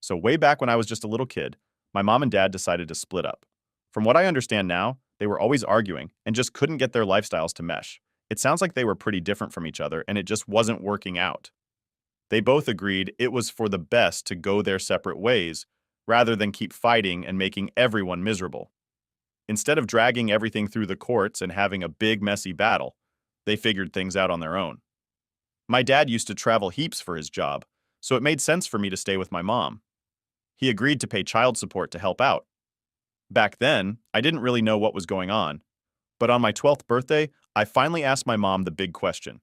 So way back when I was just a little kid, my mom and dad decided to split up. From what I understand now, they were always arguing and just couldn't get their lifestyles to mesh. It sounds like they were pretty different from each other and it just wasn't working out. They both agreed it was for the best to go their separate ways rather than keep fighting and making everyone miserable. Instead of dragging everything through the courts and having a big messy battle, they figured things out on their own. My dad used to travel heaps for his job, so it made sense for me to stay with my mom. He agreed to pay child support to help out. Back then, I didn't really know what was going on, but on my 12th birthday, I finally asked my mom the big question.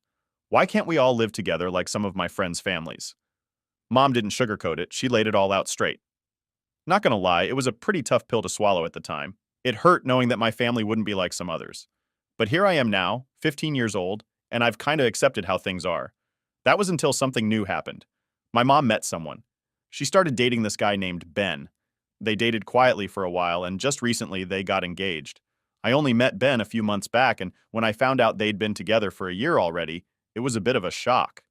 Why can't we all live together like some of my friends' families? Mom didn't sugarcoat it, she laid it all out straight. Not gonna lie, it was a pretty tough pill to swallow at the time. It hurt knowing that my family wouldn't be like some others. But here I am now, 15 years old, and I've kinda accepted how things are. That was until something new happened. My mom met someone. She started dating this guy named Ben. They dated quietly for a while, and just recently they got engaged. I only met Ben a few months back, and when I found out they'd been together for a year already, it was a bit of a shock.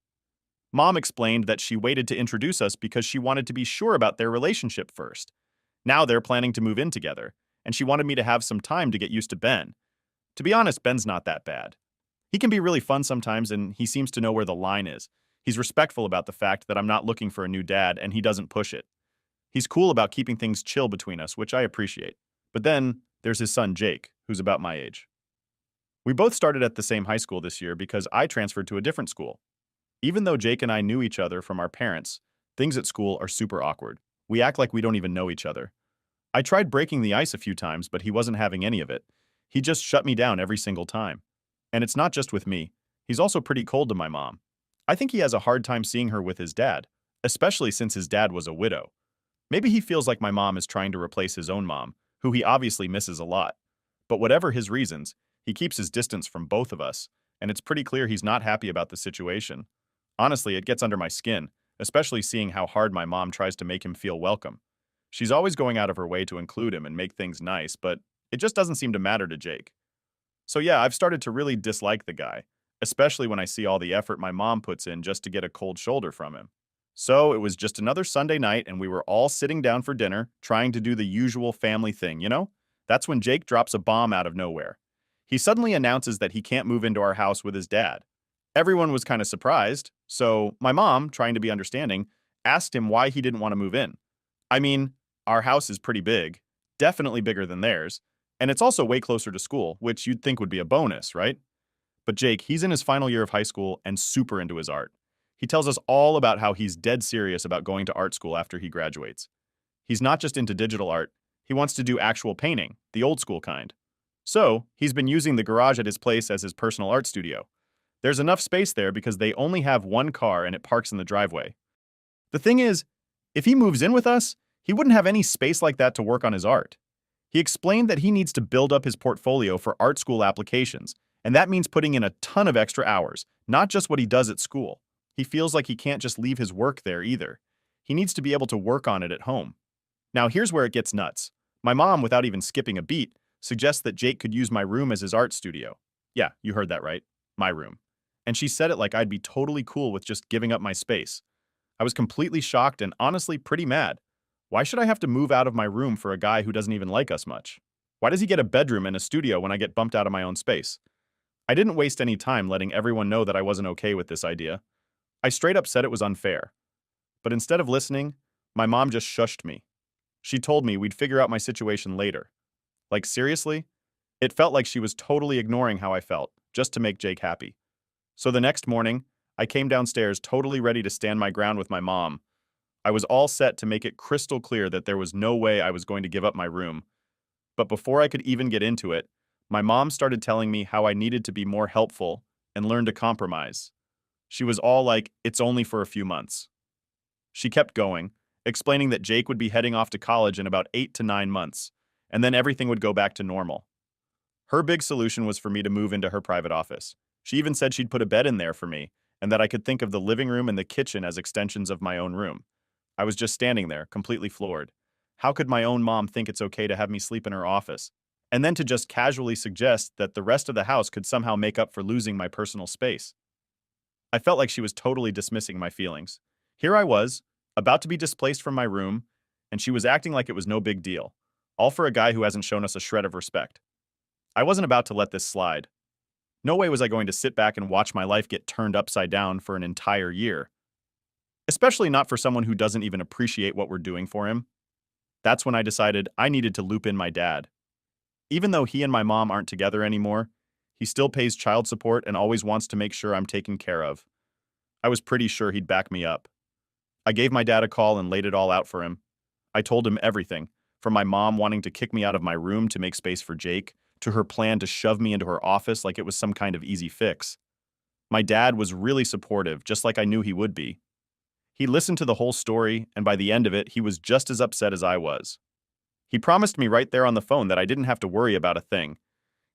Mom explained that she waited to introduce us because she wanted to be sure about their relationship first. Now they're planning to move in together, and she wanted me to have some time to get used to Ben. To be honest, Ben's not that bad. He can be really fun sometimes, and he seems to know where the line is. He's respectful about the fact that I'm not looking for a new dad, and he doesn't push it. He's cool about keeping things chill between us, which I appreciate. But then, there's his son Jake, who's about my age. We both started at the same high school this year because I transferred to a different school. Even though Jake and I knew each other from our parents, things at school are super awkward. We act like we don't even know each other. I tried breaking the ice a few times, but he wasn't having any of it. He just shut me down every single time. And it's not just with me. He's also pretty cold to my mom. I think he has a hard time seeing her with his dad, especially since his dad was a widow. Maybe he feels like my mom is trying to replace his own mom, who he obviously misses a lot. But whatever his reasons, he keeps his distance from both of us, and it's pretty clear he's not happy about the situation. Honestly, it gets under my skin, especially seeing how hard my mom tries to make him feel welcome. She's always going out of her way to include him and make things nice, but it just doesn't seem to matter to Jake. So yeah, I've started to really dislike the guy, especially when I see all the effort my mom puts in just to get a cold shoulder from him. So it was just another Sunday night and we were all sitting down for dinner, trying to do the usual family thing, you know? That's when Jake drops a bomb out of nowhere. He suddenly announces that he can't move into our house with his dad. Everyone was kind of surprised, so my mom, trying to be understanding, asked him why he didn't want to move in. I mean, our house is pretty big, definitely bigger than theirs, and it's also way closer to school, which you'd think would be a bonus, right? But Jake, he's in his final year of high school and super into his art. He tells us all about how he's dead serious about going to art school after he graduates. He's not just into digital art, he wants to do actual painting, the old school kind. So, he's been using the garage at his place as his personal art studio. There's enough space there because they only have one car and it parks in the driveway. The thing is, if he moves in with us, he wouldn't have any space like that to work on his art. He explained that he needs to build up his portfolio for art school applications, and that means putting in a ton of extra hours, not just what he does at school. He feels like he can't just leave his work there either. He needs to be able to work on it at home. Now here's where it gets nuts. My mom, without even skipping a beat, suggests that Jake could use my room as his art studio. Yeah, you heard that right. My room. And she said it like I'd be totally cool with just giving up my space. I was completely shocked and honestly pretty mad. Why should I have to move out of my room for a guy who doesn't even like us much? Why does he get a bedroom and a studio when I get bumped out of my own space? I didn't waste any time letting everyone know that I wasn't okay with this idea. I straight up said it was unfair. But instead of listening, my mom just shushed me. She told me we'd figure out my situation later. Like seriously? It felt like she was totally ignoring how I felt, just to make Jake happy. So the next morning, I came downstairs totally ready to stand my ground with my mom. I was all set to make it crystal clear that there was no way I was going to give up my room. But before I could even get into it, my mom started telling me how I needed to be more helpful and learn to compromise. She was all like, it's only for a few months. She kept going, explaining that Jake would be heading off to college in about 8 to 9 months, and then everything would go back to normal. Her big solution was for me to move into her private office. She even said she'd put a bed in there for me, and that I could think of the living room and the kitchen as extensions of my own room. I was just standing there, completely floored. How could my own mom think it's okay to have me sleep in her office? And then to just casually suggest that the rest of the house could somehow make up for losing my personal space. I felt like she was totally dismissing my feelings. Here I was, about to be displaced from my room, and she was acting like it was no big deal, all for a guy who hasn't shown us a shred of respect. I wasn't about to let this slide. No way was I going to sit back and watch my life get turned upside down for an entire year. Especially not for someone who doesn't even appreciate what we're doing for him. That's when I decided I needed to loop in my dad. Even though he and my mom aren't together anymore, he still pays child support and always wants to make sure I'm taken care of. I was pretty sure he'd back me up. I gave my dad a call and laid it all out for him. I told him everything, from my mom wanting to kick me out of my room to make space for Jake, to her plan to shove me into her office like it was some kind of easy fix. My dad was really supportive, just like I knew he would be. He listened to the whole story, and by the end of it, he was just as upset as I was. He promised me right there on the phone that I didn't have to worry about a thing.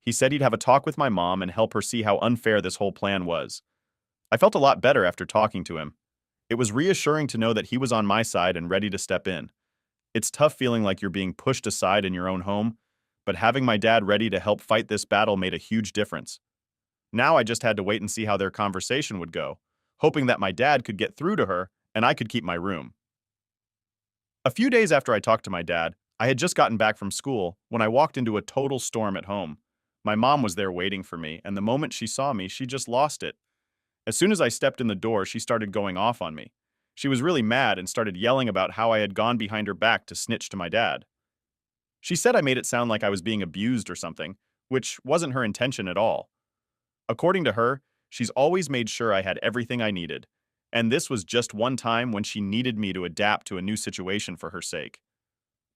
He said he'd have a talk with my mom and help her see how unfair this whole plan was. I felt a lot better after talking to him. It was reassuring to know that he was on my side and ready to step in. It's tough feeling like you're being pushed aside in your own home, but having my dad ready to help fight this battle made a huge difference. Now I just had to wait and see how their conversation would go, hoping that my dad could get through to her and I could keep my room. A few days after I talked to my dad, I had just gotten back from school when I walked into a total storm at home. My mom was there waiting for me, and the moment she saw me, she just lost it. As soon as I stepped in the door, she started going off on me. She was really mad and started yelling about how I had gone behind her back to snitch to my dad. She said I made it sound like I was being abused or something, which wasn't her intention at all. According to her, she's always made sure I had everything I needed, and this was just one time when she needed me to adapt to a new situation for her sake.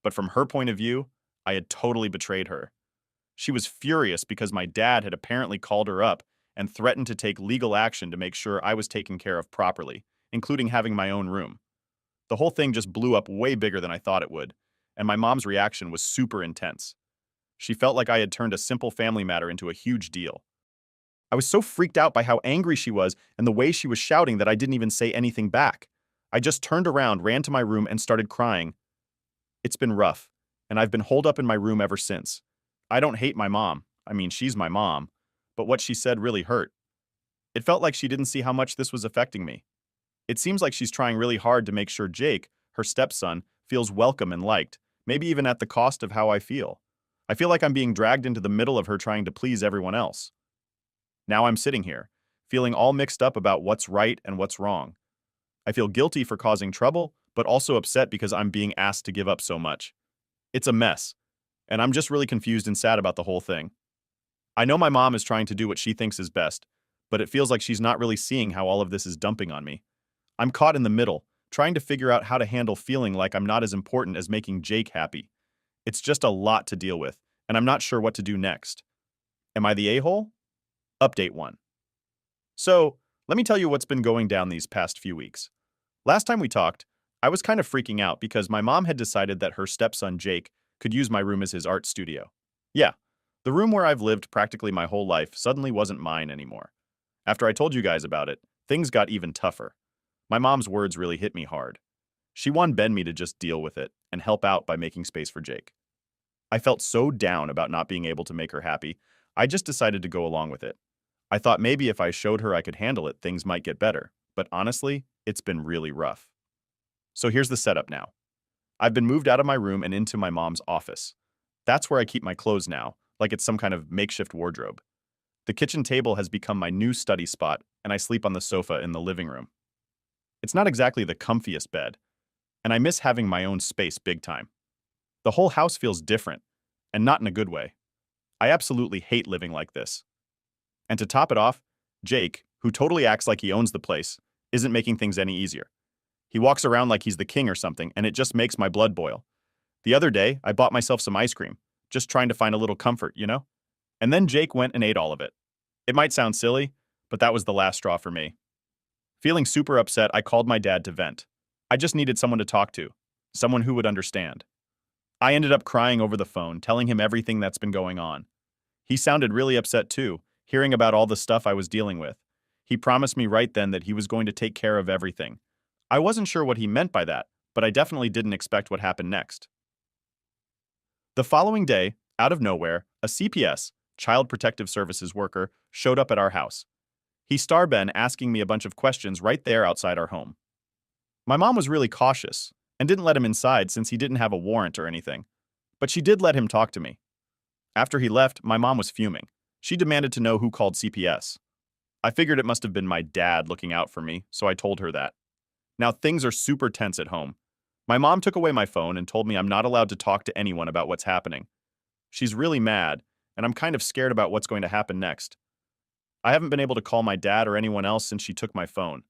But from her point of view, I had totally betrayed her. She was furious because my dad had apparently called her up and threatened to take legal action to make sure I was taken care of properly, including having my own room. The whole thing just blew up way bigger than I thought it would, and my mom's reaction was super intense. She felt like I had turned a simple family matter into a huge deal. I was so freaked out by how angry she was and the way she was shouting that I didn't even say anything back. I just turned around, ran to my room, and started crying. It's been rough, and I've been holed up in my room ever since. I don't hate my mom. I mean, she's my mom. But what she said really hurt. It felt like she didn't see how much this was affecting me. It seems like she's trying really hard to make sure Jake, her stepson, feels welcome and liked, maybe even at the cost of how I feel. I feel like I'm being dragged into the middle of her trying to please everyone else. Now I'm sitting here, feeling all mixed up about what's right and what's wrong. I feel guilty for causing trouble, but also upset because I'm being asked to give up so much. It's a mess, and I'm just really confused and sad about the whole thing. I know my mom is trying to do what she thinks is best, but it feels like she's not really seeing how all of this is dumping on me. I'm caught in the middle, trying to figure out how to handle feeling like I'm not as important as making Jake happy. It's just a lot to deal with, and I'm not sure what to do next. Am I the a-hole? Update 1. So, let me tell you what's been going down these past few weeks. Last time we talked, I was kind of freaking out because my mom had decided that her stepson Jake could use my room as his art studio. Yeah, the room where I've lived practically my whole life suddenly wasn't mine anymore. After I told you guys about it, things got even tougher. My mom's words really hit me hard. She wanted me to just deal with it and help out by making space for Jake. I felt so down about not being able to make her happy, I just decided to go along with it. I thought maybe if I showed her I could handle it, things might get better, but honestly, it's been really rough. So here's the setup now. I've been moved out of my room and into my mom's office. That's where I keep my clothes now, like it's some kind of makeshift wardrobe. The kitchen table has become my new study spot, and I sleep on the sofa in the living room. It's not exactly the comfiest bed, and I miss having my own space big time. The whole house feels different, and not in a good way. I absolutely hate living like this. And to top it off, Jake, who totally acts like he owns the place, isn't making things any easier. He walks around like he's the king or something, and it just makes my blood boil. The other day, I bought myself some ice cream, just trying to find a little comfort, you know? And then Jake went and ate all of it. It might sound silly, but that was the last straw for me. Feeling super upset, I called my dad to vent. I just needed someone to talk to, someone who would understand. I ended up crying over the phone, telling him everything that's been going on. He sounded really upset too, hearing about all the stuff I was dealing with. He promised me right then that he was going to take care of everything. I wasn't sure what he meant by that, but I definitely didn't expect what happened next. The following day, out of nowhere, a CPS, Child Protective Services worker, showed up at our house. He started asking me a bunch of questions right there outside our home. My mom was really cautious and didn't let him inside since he didn't have a warrant or anything. But she did let him talk to me. After he left, my mom was fuming. She demanded to know who called CPS. I figured it must have been my dad looking out for me, so I told her that. Now things are super tense at home. My mom took away my phone and told me I'm not allowed to talk to anyone about what's happening. She's really mad, and I'm kind of scared about what's going to happen next. I haven't been able to call my dad or anyone else since she took my phone.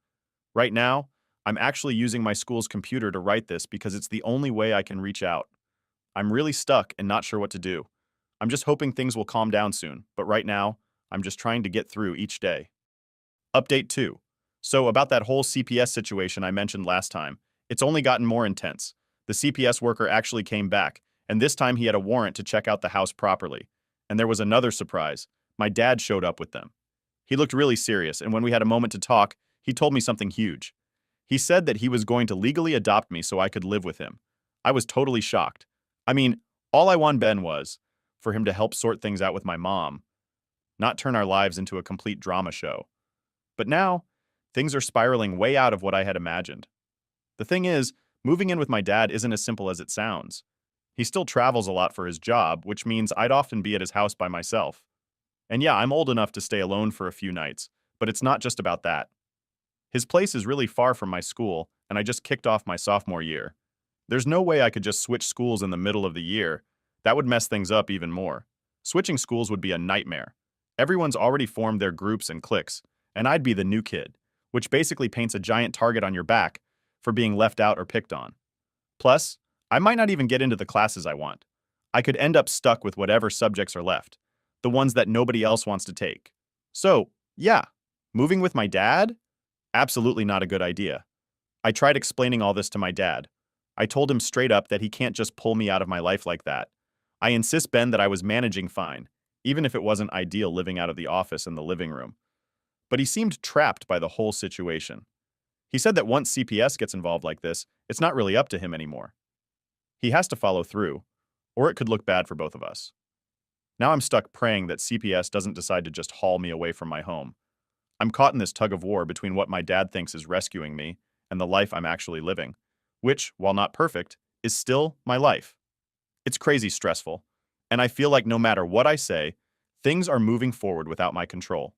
Right now, I'm actually using my school's computer to write this because it's the only way I can reach out. I'm really stuck and not sure what to do. I'm just hoping things will calm down soon, but right now, I'm just trying to get through each day. Update 2. So, about that whole CPS situation I mentioned last time, it's only gotten more intense. The CPS worker actually came back, and this time he had a warrant to check out the house properly. And there was another surprise. My dad showed up with them. He looked really serious, and when we had a moment to talk, he told me something huge. He said that he was going to legally adopt me so I could live with him. I was totally shocked. I mean, all I want Ben was for him to help sort things out with my mom, not turn our lives into a complete drama show. But now, things are spiraling way out of what I had imagined. The thing is, moving in with my dad isn't as simple as it sounds. He still travels a lot for his job, which means I'd often be at his house by myself. And yeah, I'm old enough to stay alone for a few nights, but it's not just about that. His place is really far from my school, and I just kicked off my sophomore year. There's no way I could just switch schools in the middle of the year. That would mess things up even more. Switching schools would be a nightmare. Everyone's already formed their groups and cliques, and I'd be the new kid, which basically paints a giant target on your back for being left out or picked on. Plus, I might not even get into the classes I want. I could end up stuck with whatever subjects are left, the ones that nobody else wants to take. So, yeah, moving with my dad? Absolutely not a good idea. I tried explaining all this to my dad. I told him straight up that he can't just pull me out of my life like that. I insist, Ben, that I was managing fine, even if it wasn't ideal living out of the office and the living room. But he seemed trapped by the whole situation. He said that once CPS gets involved like this, it's not really up to him anymore. He has to follow through, or it could look bad for both of us. Now I'm stuck praying that CPS doesn't decide to just haul me away from my home. I'm caught in this tug of war between what my dad thinks is rescuing me and the life I'm actually living, which, while not perfect, is still my life. It's crazy stressful, and I feel like no matter what I say, things are moving forward without my control.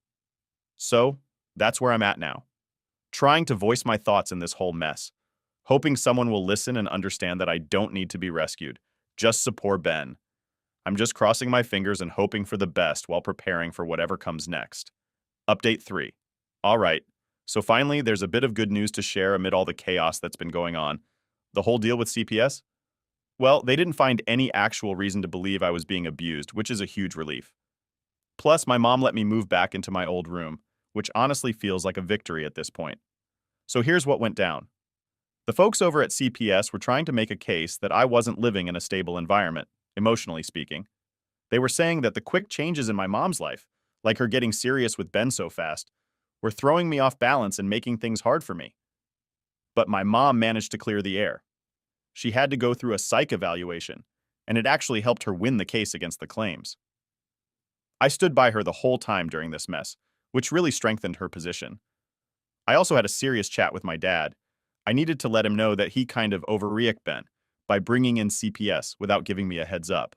So, that's where I'm at now. Trying to voice my thoughts in this whole mess, hoping someone will listen and understand that I don't need to be rescued, just support Ben. I'm just crossing my fingers and hoping for the best while preparing for whatever comes next. Update 3. All right, so finally there's a bit of good news to share amid all the chaos that's been going on. The whole deal with CPS? Well, they didn't find any actual reason to believe I was being abused, which is a huge relief. Plus, my mom let me move back into my old room, which honestly feels like a victory at this point. So here's what went down. The folks over at CPS were trying to make a case that I wasn't living in a stable environment, emotionally speaking. They were saying that the quick changes in my mom's life, like her getting serious with Ben so fast, were throwing me off balance and making things hard for me. But my mom managed to clear the air. She had to go through a psych evaluation, and it actually helped her win the case against the claims. I stood by her the whole time during this mess, which really strengthened her position. I also had a serious chat with my dad. I needed to let him know that he kind of overreacted Ben by bringing in CPS without giving me a heads up.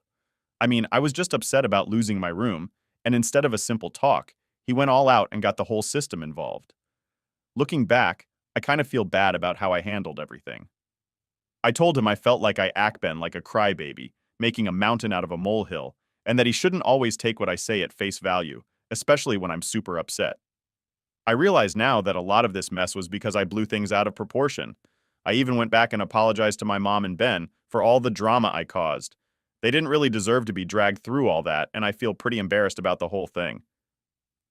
I mean, I was just upset about losing my room, and instead of a simple talk, he went all out and got the whole system involved. Looking back, I kind of feel bad about how I handled everything. I told him I felt like I act Ben like a crybaby, making a mountain out of a molehill, and that he shouldn't always take what I say at face value, especially when I'm super upset. I realize now that a lot of this mess was because I blew things out of proportion. I even went back and apologized to my mom and Ben for all the drama I caused. They didn't really deserve to be dragged through all that, and I feel pretty embarrassed about the whole thing.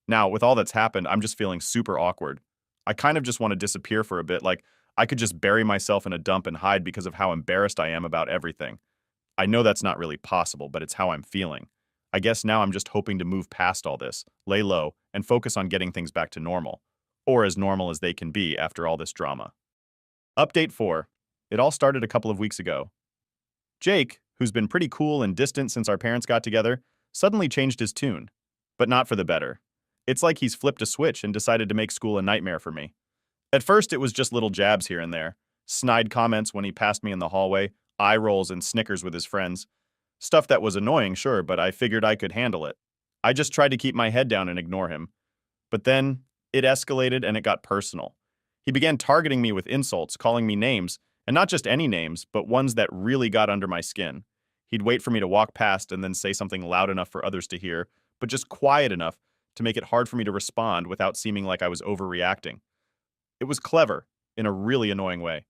Now, with all that's happened, I'm just feeling super awkward. I kind of just want to disappear for a bit, like I could just bury myself in a dump and hide because of how embarrassed I am about everything. I know that's not really possible, but it's how I'm feeling. I guess now I'm just hoping to move past all this, lay low, and focus on getting things back to normal. Or as normal as they can be after all this drama. Update 4. It all started a couple of weeks ago. Jake, who's been pretty cool and distant since our parents got together, suddenly changed his tune. But not for the better. It's like he's flipped a switch and decided to make school a nightmare for me. At first, it was just little jabs here and there, Snide comments when he passed me in the hallway, eye rolls and snickers with his friends. Stuff that was annoying, sure, but I figured I could handle it. I just tried to keep my head down and ignore him. But then, it escalated and it got personal. He began targeting me with insults, calling me names, and not just any names, but ones that really got under my skin. He'd wait for me to walk past and then say something loud enough for others to hear, but just quiet enough to make it hard for me to respond without seeming like I was overreacting. It was clever, in a really annoying way.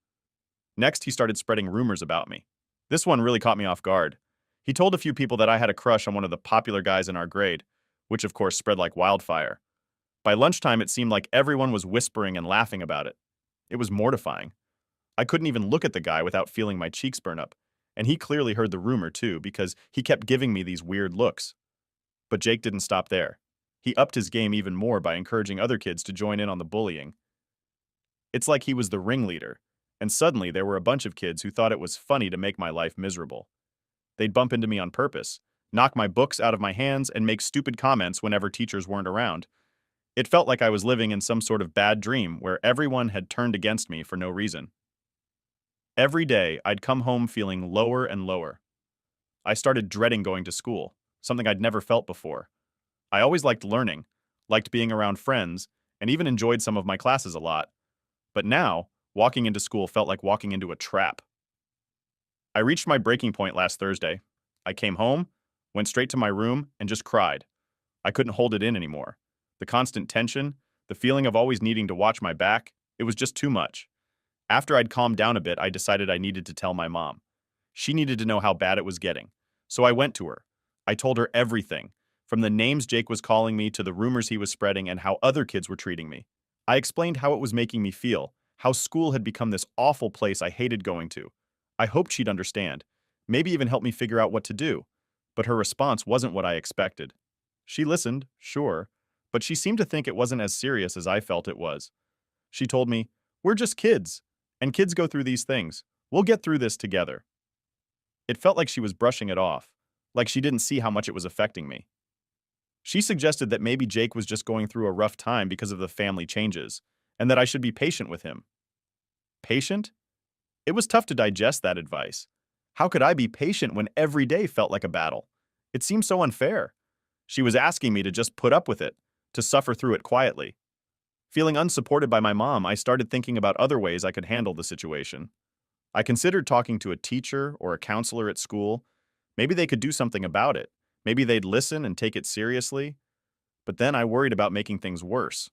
Next, he started spreading rumors about me. This one really caught me off guard. He told a few people that I had a crush on one of the popular guys in our grade, which of course spread like wildfire. By lunchtime, it seemed like everyone was whispering and laughing about it. It was mortifying. I couldn't even look at the guy without feeling my cheeks burn up, and he clearly heard the rumor too because he kept giving me these weird looks. But Jake didn't stop there. He upped his game even more by encouraging other kids to join in on the bullying. It's like he was the ringleader, and suddenly there were a bunch of kids who thought it was funny to make my life miserable. They'd bump into me on purpose, knock my books out of my hands, and make stupid comments whenever teachers weren't around. It felt like I was living in some sort of bad dream where everyone had turned against me for no reason. Every day, I'd come home feeling lower and lower. I started dreading going to school, something I'd never felt before. I always liked learning, liked being around friends, and even enjoyed some of my classes a lot. But now, walking into school felt like walking into a trap. I reached my breaking point last Thursday. I came home, went straight to my room, and just cried. I couldn't hold it in anymore. The constant tension, the feeling of always needing to watch my back, it was just too much. After I'd calmed down a bit, I decided I needed to tell my mom. She needed to know how bad it was getting. So I went to her. I told her everything, from the names Jake was calling me to the rumors he was spreading and how other kids were treating me. I explained how it was making me feel, how school had become this awful place I hated going to. I hoped she'd understand, maybe even help me figure out what to do. But her response wasn't what I expected. She listened, sure, but she seemed to think it wasn't as serious as I felt it was. She told me, "We're just kids, and kids go through these things. We'll get through this together." It felt like she was brushing it off, like she didn't see how much it was affecting me. She suggested that maybe Jake was just going through a rough time because of the family changes, and that I should be patient with him. Patient? It was tough to digest that advice. How could I be patient when every day felt like a battle? It seemed so unfair. She was asking me to just put up with it, to suffer through it quietly. Feeling unsupported by my mom, I started thinking about other ways I could handle the situation. I considered talking to a teacher or a counselor at school. Maybe they could do something about it. Maybe they'd listen and take it seriously. But then I worried about making things worse.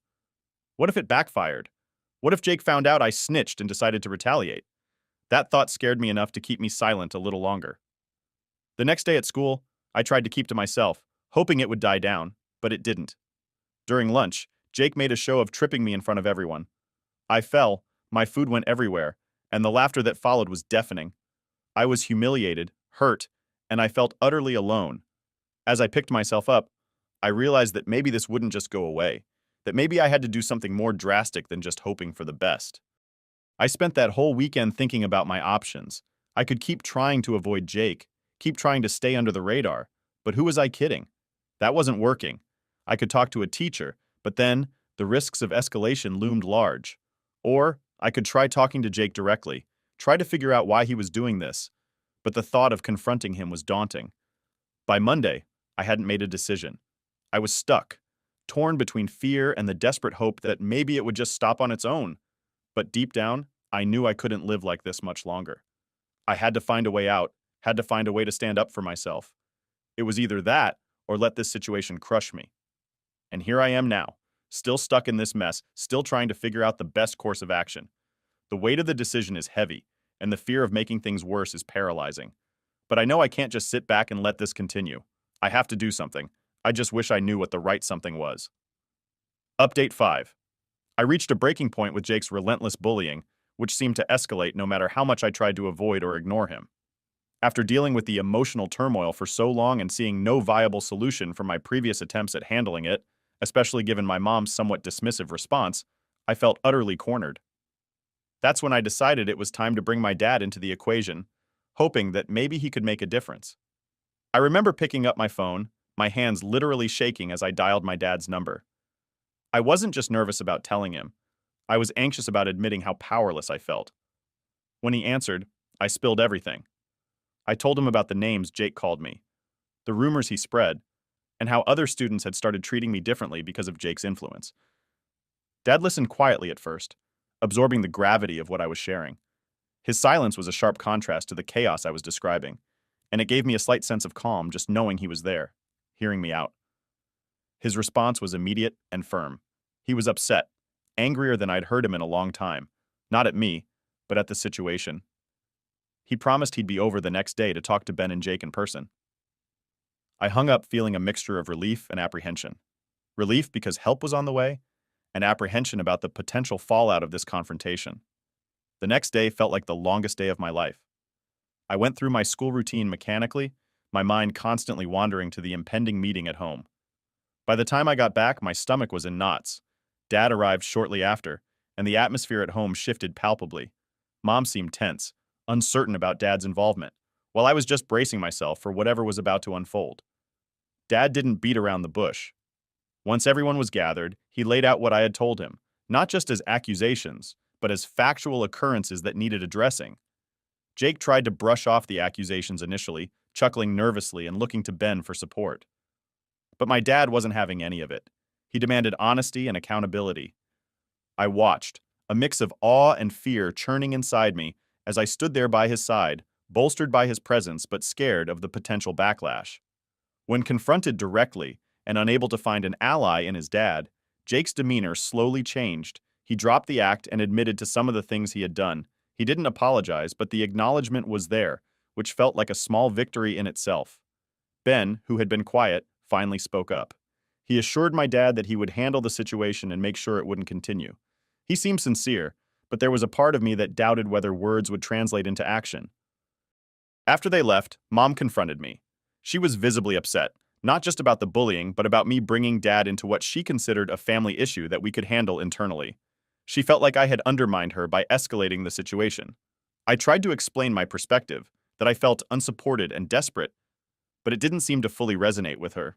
What if it backfired? What if Jake found out I snitched and decided to retaliate? That thought scared me enough to keep me silent a little longer. The next day at school, I tried to keep to myself, hoping it would die down, but it didn't. During lunch, Jake made a show of tripping me in front of everyone. I fell, my food went everywhere, and the laughter that followed was deafening. I was humiliated, hurt, and I felt utterly alone. As I picked myself up, I realized that maybe this wouldn't just go away, that maybe I had to do something more drastic than just hoping for the best. I spent that whole weekend thinking about my options. I could keep trying to avoid Jake, keep trying to stay under the radar, but who was I kidding? That wasn't working. I could talk to a teacher, but then the risks of escalation loomed large. Or I could try talking to Jake directly, try to figure out why he was doing this, but the thought of confronting him was daunting. By Monday, I hadn't made a decision. I was stuck, torn between fear and the desperate hope that maybe it would just stop on its own. But deep down, I knew I couldn't live like this much longer. I had to find a way out, had to find a way to stand up for myself. It was either that or let this situation crush me. And here I am now, still stuck in this mess, still trying to figure out the best course of action. The weight of the decision is heavy, and the fear of making things worse is paralyzing. But I know I can't just sit back and let this continue. I have to do something. I just wish I knew what the right something was. Update 5. I reached a breaking point with Jake's relentless bullying, which seemed to escalate no matter how much I tried to avoid or ignore him. After dealing with the emotional turmoil for so long and seeing no viable solution for my previous attempts at handling it, especially given my mom's somewhat dismissive response, I felt utterly cornered. That's when I decided it was time to bring my dad into the equation, hoping that maybe he could make a difference. I remember picking up my phone, my hands literally shaking as I dialed my dad's number. I wasn't just nervous about telling him. I was anxious about admitting how powerless I felt. When he answered, I spilled everything. I told him about the names Jake called me, the rumors he spread, and how other students had started treating me differently because of Jake's influence. Dad listened quietly at first, absorbing the gravity of what I was sharing. His silence was a sharp contrast to the chaos I was describing, and it gave me a slight sense of calm just knowing he was there, hearing me out. His response was immediate and firm. He was upset, angrier than I'd heard him in a long time, not at me, but at the situation. He promised he'd be over the next day to talk to Ben and Jake in person. I hung up feeling a mixture of relief and apprehension. Relief because help was on the way, and apprehension about the potential fallout of this confrontation. The next day felt like the longest day of my life. I went through my school routine mechanically, my mind constantly wandering to the impending meeting at home. By the time I got back, my stomach was in knots. Dad arrived shortly after, and the atmosphere at home shifted palpably. Mom seemed tense, uncertain about Dad's involvement, while I was just bracing myself for whatever was about to unfold. Dad didn't beat around the bush. Once everyone was gathered, he laid out what I had told him, not just as accusations, but as factual occurrences that needed addressing. Jake tried to brush off the accusations initially, chuckling nervously and looking to Ben for support. But my dad wasn't having any of it. He demanded honesty and accountability. I watched, a mix of awe and fear churning inside me as I stood there by his side, bolstered by his presence but scared of the potential backlash. When confronted directly and unable to find an ally in his dad, Jake's demeanor slowly changed. He dropped the act and admitted to some of the things he had done. He didn't apologize, but the acknowledgement was there, which felt like a small victory in itself. Ben, who had been quiet, finally spoke up. He assured my dad that he would handle the situation and make sure it wouldn't continue. He seemed sincere, but there was a part of me that doubted whether words would translate into action. After they left, Mom confronted me. She was visibly upset, not just about the bullying, but about me bringing Dad into what she considered a family issue that we could handle internally. She felt like I had undermined her by escalating the situation. I tried to explain my perspective, that I felt unsupported and desperate, but it didn't seem to fully resonate with her.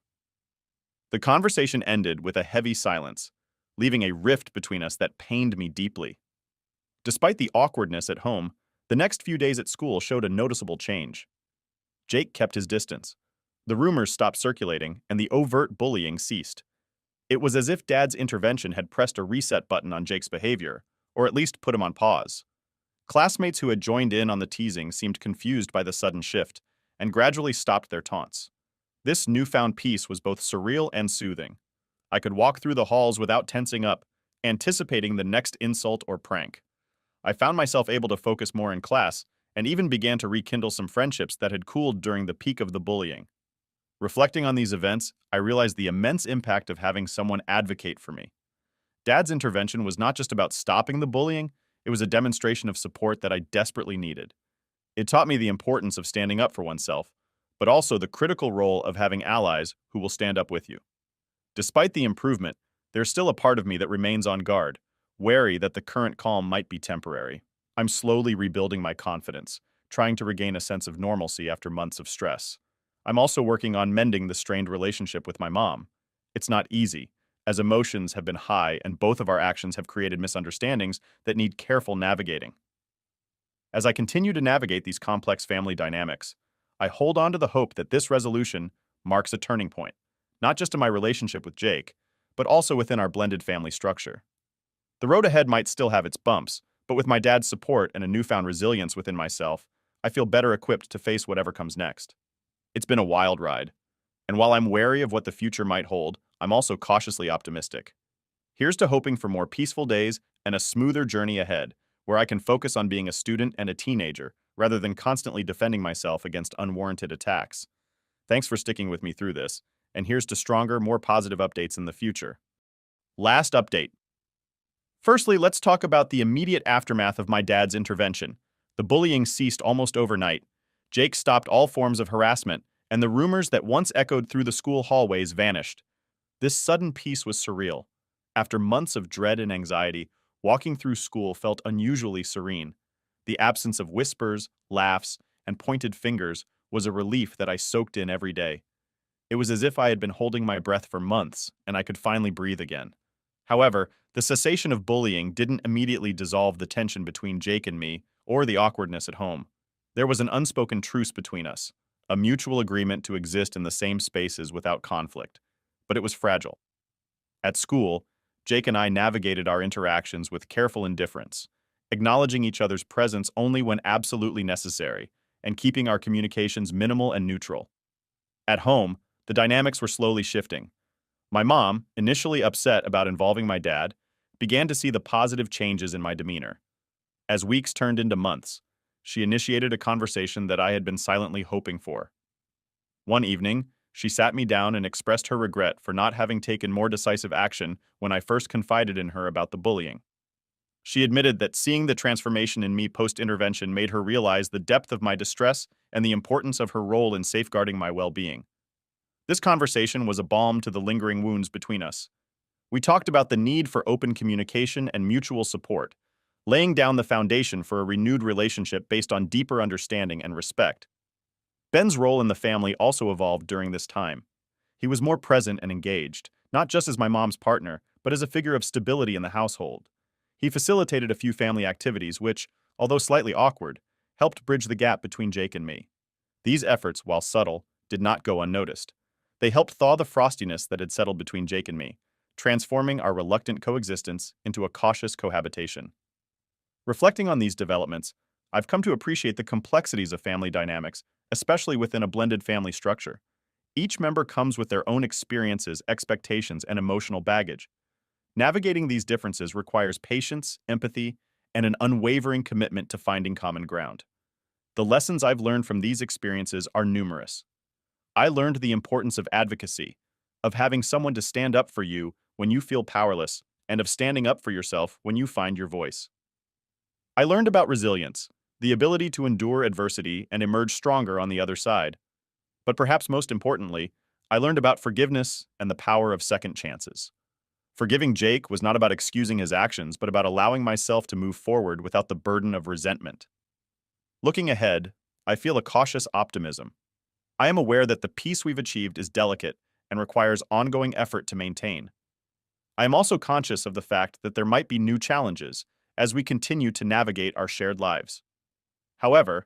The conversation ended with a heavy silence, leaving a rift between us that pained me deeply. Despite the awkwardness at home, the next few days at school showed a noticeable change. Jake kept his distance. The rumors stopped circulating, and the overt bullying ceased. It was as if Dad's intervention had pressed a reset button on Jake's behavior, or at least put him on pause. Classmates who had joined in on the teasing seemed confused by the sudden shift, and gradually stopped their taunts. This newfound peace was both surreal and soothing. I could walk through the halls without tensing up, anticipating the next insult or prank. I found myself able to focus more in class, and even began to rekindle some friendships that had cooled during the peak of the bullying. Reflecting on these events, I realized the immense impact of having someone advocate for me. Dad's intervention was not just about stopping the bullying, it was a demonstration of support that I desperately needed. It taught me the importance of standing up for oneself, but also the critical role of having allies who will stand up with you. Despite the improvement, there's still a part of me that remains on guard, wary that the current calm might be temporary. I'm slowly rebuilding my confidence, trying to regain a sense of normalcy after months of stress. I'm also working on mending the strained relationship with my mom. It's not easy, as emotions have been high and both of our actions have created misunderstandings that need careful navigating. As I continue to navigate these complex family dynamics, I hold on to the hope that this resolution marks a turning point, not just in my relationship with Jake, but also within our blended family structure. The road ahead might still have its bumps, but with my dad's support and a newfound resilience within myself, I feel better equipped to face whatever comes next. It's been a wild ride, and while I'm wary of what the future might hold, I'm also cautiously optimistic. Here's to hoping for more peaceful days and a smoother journey ahead, where I can focus on being a student and a teenager, rather than constantly defending myself against unwarranted attacks. Thanks for sticking with me through this, and here's to stronger, more positive updates in the future. Last update. Firstly, let's talk about the immediate aftermath of my dad's intervention. The bullying ceased almost overnight. Jake stopped all forms of harassment, and the rumors that once echoed through the school hallways vanished. This sudden peace was surreal. After months of dread and anxiety, walking through school felt unusually serene. The absence of whispers, laughs, and pointed fingers was a relief that I soaked in every day. It was as if I had been holding my breath for months, and I could finally breathe again. However, the cessation of bullying didn't immediately dissolve the tension between Jake and me or the awkwardness at home. There was an unspoken truce between us, a mutual agreement to exist in the same spaces without conflict. But it was fragile. At school, Jake and I navigated our interactions with careful indifference, acknowledging each other's presence only when absolutely necessary, and keeping our communications minimal and neutral. At home, the dynamics were slowly shifting. My mom, initially upset about involving my dad, began to see the positive changes in my demeanor. As weeks turned into months, she initiated a conversation that I had been silently hoping for. One evening, she sat me down and expressed her regret for not having taken more decisive action when I first confided in her about the bullying. She admitted that seeing the transformation in me post-intervention made her realize the depth of my distress and the importance of her role in safeguarding my well-being. This conversation was a balm to the lingering wounds between us. We talked about the need for open communication and mutual support, laying down the foundation for a renewed relationship based on deeper understanding and respect. Ben's role in the family also evolved during this time. He was more present and engaged, not just as my mom's partner, but as a figure of stability in the household. He facilitated a few family activities which, although slightly awkward, helped bridge the gap between Jake and me. These efforts, while subtle, did not go unnoticed. They helped thaw the frostiness that had settled between Jake and me, transforming our reluctant coexistence into a cautious cohabitation. Reflecting on these developments, I've come to appreciate the complexities of family dynamics, especially within a blended family structure. Each member comes with their own experiences, expectations, and emotional baggage. Navigating these differences requires patience, empathy, and an unwavering commitment to finding common ground. The lessons I've learned from these experiences are numerous. I learned the importance of advocacy, of having someone to stand up for you when you feel powerless, and of standing up for yourself when you find your voice. I learned about resilience, the ability to endure adversity and emerge stronger on the other side. But perhaps most importantly, I learned about forgiveness and the power of second chances. Forgiving Jake was not about excusing his actions, but about allowing myself to move forward without the burden of resentment. Looking ahead, I feel a cautious optimism. I am aware that the peace we've achieved is delicate and requires ongoing effort to maintain. I am also conscious of the fact that there might be new challenges as we continue to navigate our shared lives. However,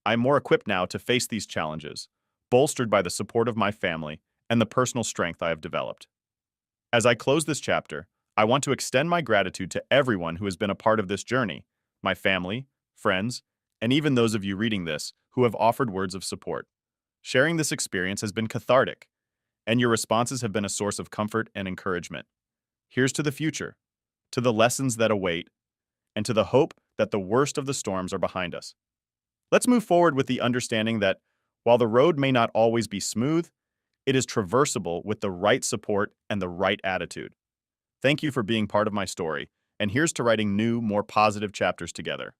I am more equipped now to face these challenges, bolstered by the support of my family and the personal strength I have developed. As I close this chapter, I want to extend my gratitude to everyone who has been a part of this journey, my family, friends, and even those of you reading this who have offered words of support. Sharing this experience has been cathartic, and your responses have been a source of comfort and encouragement. Here's to the future, to the lessons that await, and to the hope that the worst of the storms are behind us. Let's move forward with the understanding that while the road may not always be smooth, it is traversable with the right support and the right attitude. Thank you for being part of my story, and here's to writing new, more positive chapters together.